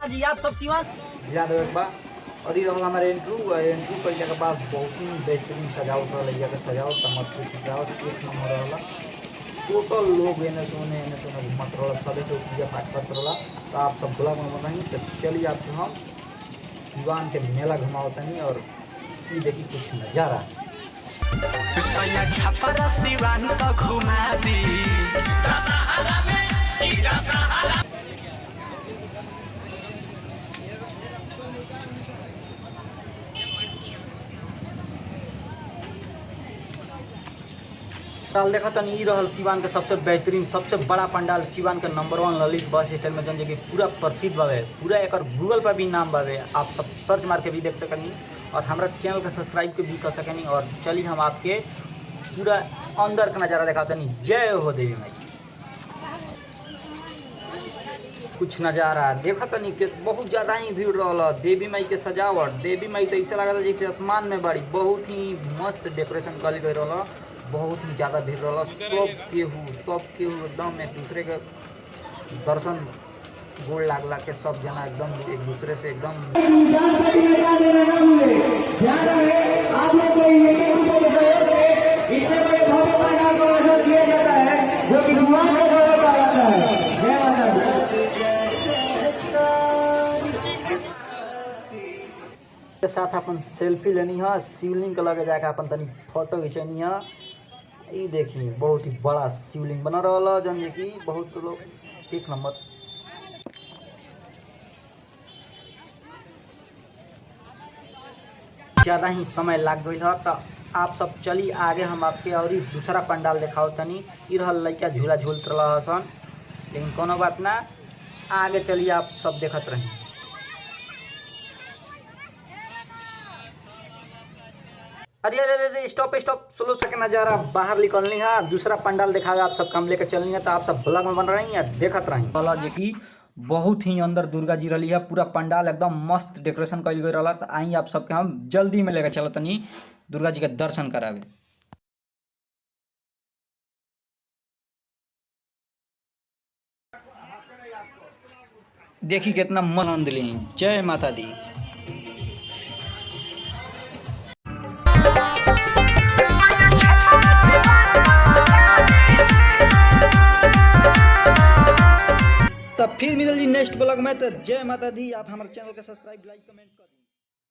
जी आप सब सिवान याद हो एक बार और ये रहा हमारे एंट्रू कइले के बाद बहुत ही बेहतरीन सजावट रहा के सजावट तो मत पूछी सजावट एक नंबर रहा। टोटल लोग एने सोने घूमत रहा सभी जो पूजा पाठ करते रहा। तो आप सब ब्लॉग में बताइए। तो चलिए आपको हम सिवान के मेला घुमाओ तनी और ये देखी कुछ नज़ारा सिवान तो घुमा दी पंडाल देखा तनी ई रहल सिवान के सबसे बेहतरीन सबसे बड़ा पंडाल सिवान के नंबर 1 ललित बस स्टैंड में जन जगह पूरा प्रसिद्ध बावे। पूरा एक गूगल पर भी नाम बावे। आप सब सर्च मार के भी देख सकनी और हमारा चैनल का सब्सक्राइब के भी कर सकनी। और चलिए हम आपके पूरा अंदर का नज़ारा दिखा तनी। जय हो देवी माई। कुछ नज़ारा देखा तनी के बहुत ज़्यादा ही भीड़ रहा। देवी माई के सजावट देवी माई तो ऐसा लगा जैसे आसमान में बाड़ी। बहुत ही मस्त डेकोरेशन कल गई रहा। बहुत ही ज़्यादा भीड़ रहा। सब केहू एकदम एक दूसरे के दर्शन गोड़ लागला के सब जना एकदम एक दूसरे से एकदम के साथ अपन सेल्फी लेनी है। शिवलिंग के लगे जाके अपन तनी फोटो खिंचनी है। ये देखिए बहुत ही बड़ा शिवलिंग बना रहा जन ये कि बहुत लोग एक नंबर। ज़्यादा ही समय लग गई है। तो आप सब चली आगे हम आपके और दूसरा पंडाल दिखाओ तनी। ई रहल लड़का झूला झूलत रहा सन लेकिन कोनो बात ना आगे चलिए आप सब देखत रही। अरे अरे अरे स्टॉप स्लो से नज़ारा बाहर निकलनी है। दूसरा पंडाल दिखाएगा आप सब काम लेकर चलनी है। तो आप सब ब्लॉग में बन रही हैं देखत रही वाला जे कि बहुत ही अंदर दुर्गा जी रही है। पूरा पंडाल एकदम मस्त डेकोरेशन कल गई रहा। तो आई आप सबके हम जल्दी में लेकर चलत तनी दुर्गा जी के दर्शन करावे। देखी कितना मन आनंद ली। जय माता दी। तब फिर मिलल जी नेक्स्ट ब्लॉग में। तो जय माता दी। आप हमारे चैनल के सब्सक्राइब लाइक कमेंट कर दी।